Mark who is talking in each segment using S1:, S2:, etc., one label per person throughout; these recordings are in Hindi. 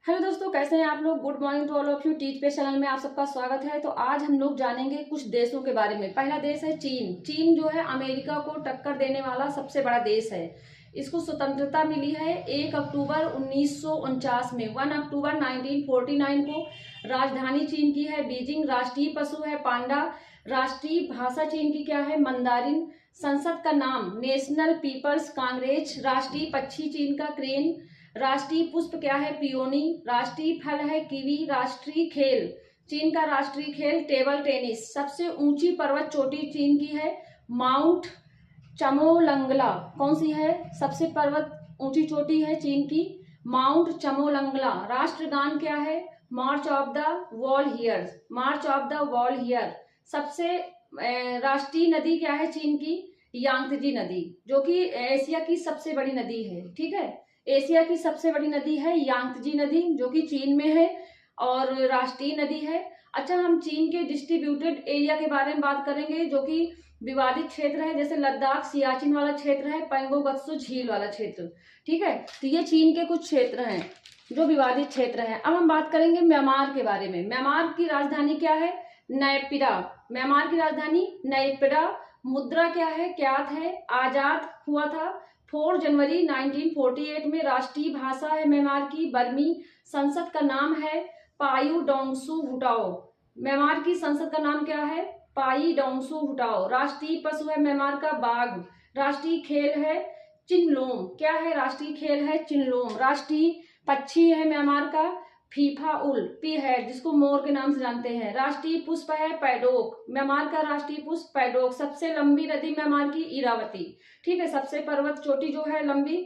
S1: हेलो दोस्तों, कैसे हैं आप लोग। Good morning to all of you. Teach पे चैनल में आप सबका स्वागत है। तो आज हम लोग जानेंगे कुछ देशों के बारे में। पहला देश है चीन। चीन जो है अमेरिका को टक्कर देने वाला सबसे बड़ा देश है। इसको स्वतंत्रता मिली है 1 अक्टूबर 1949 में। 1 अक्टूबर 1949 को। राजधानी चीन की है बीजिंग। राष्ट्रीय पशु है पांडा। राष्ट्रीय भाषा चीन की क्या है, मंदारिन। संसद का नाम नेशनल पीपल्स कांग्रेस। राष्ट्रीय पक्षी चीन का क्रेन। राष्ट्रीय पुष्प क्या है, पियोनी। राष्ट्रीय फल है कीवी। राष्ट्रीय खेल चीन का राष्ट्रीय खेल टेबल टेनिस। सबसे ऊंची पर्वत चोटी चीन की है माउंट चमोलंगला। कौन सी है सबसे पर्वत ऊंची चोटी है चीन की, माउंट चमोलंगला। राष्ट्रगान क्या है, march of the wall here. March of the wall here. सबसे राष्ट्रीय नदी क्या है चीन की, यांगत्जी नदी, जो कि एशिया की सबसे बड़ी नदी है। ठीक है, एशिया की सबसे बड़ी नदी है यांगत्जी नदी, जो कि चीन में है और राष्ट्रीय नदी है। अच्छा, हम चीन के डिस्ट्रीब्यूटेड एरिया के बारे में बात करेंगे, जो कि विवादित क्षेत्र है, जैसे लद्दाख, सियाचिन वाला क्षेत्र है, पैंगोंगत्सू झील वाला क्षेत्र। ठीक है, तो ये चीन के कुछ क्षेत्र हैं जो विवादित क्षेत्र हैं। अब हम बात करेंगे म्यांमार के बारे में। म्यांमार की राजधानी क्या है, नैपिरा। म्यांमार की राजधानी नैपिरा। मुद्रा क्या है, क्यात है। आजाद हुआ था 4 जनवरी 1948 में। राष्ट्रीय भाषा है म्यांमार की बर्मी। संसद का नाम है पायू डोंगसू हुटाओ। म्यांमार की संसद का नाम क्या है, पाई डोंगसू हुटाओ। राष्ट्रीय पशु है म्यांमार का बाघ। राष्ट्रीय खेल है चिनलोम। क्या है, राष्ट्रीय खेल है चिनलोम। राष्ट्रीय पक्षी है म्यांमार का फीफा उल पी है, जिसको मोर के नाम से जानते हैं। राष्ट्रीय पुष्प है पैडोक। म्यांमार का राष्ट्रीय पुष्प पैडोक। सबसे लंबी नदी म्यांमार की इरावती। ठीक है, सबसे पर्वत चोटी जो है लंबी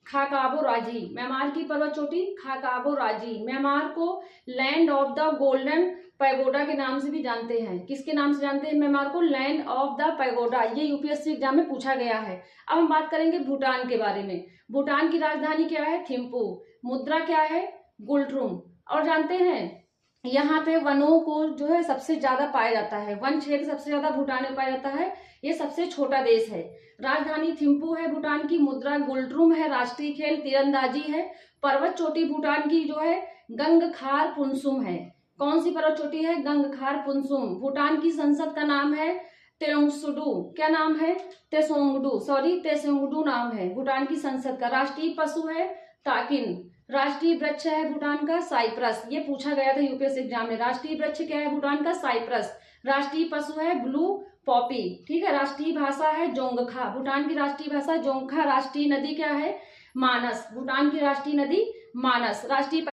S1: खाकाबो राजी। म्यांमार की पर्वत चोटी खाकाबो राजी। म्यांमार को land of the golden pagoda के नाम से भी जानते हैं। किसके नाम से जानते हैं म्यांमार को, लैंड ऑफ द पैगोडा। ये यूपीएससी एग्जाम में पूछा गया है। अब हम बात करेंगे भूटान के बारे में। भूटान की राजधानी क्या है, थिम्पू। मुद्रा क्या है, गुल्ट्रुम। और जानते हैं यहाँ पे वनों को जो है सबसे ज्यादा पाया जाता है, वन क्षेत्र सबसे ज्यादा भूटान में पाया जाता है। ये सबसे छोटा देश है। राजधानी थिम्पू है भूटान की। मुद्रा गुल्ट्रुम है। राष्ट्रीय खेल तीरंदाजी है। पर्वत चोटी भूटान की जो है गंगखार पुनसुम है। कौन सी पर्वत चोटी है, गंगखार पुनसुम। भूटान की संसद का नाम है तेओंगसुडू। क्या नाम है, तेसोंगडू नाम है भूटान की संसद का। राष्ट्रीय पशु है ताकिन। राष्ट्रीय वृक्ष है भूटान का साइप्रस। ये पूछा गया था यूपीएससी एग्जाम में। राष्ट्रीय वृक्ष क्या है भूटान का, साइप्रस। राष्ट्रीय पशु है ब्लू पॉपी। ठीक है, राष्ट्रीय भाषा है जोंगखा। भूटान की राष्ट्रीय भाषा जोंगखा। राष्ट्रीय नदी क्या है, मानस। भूटान की राष्ट्रीय नदी मानस। राष्ट्रीय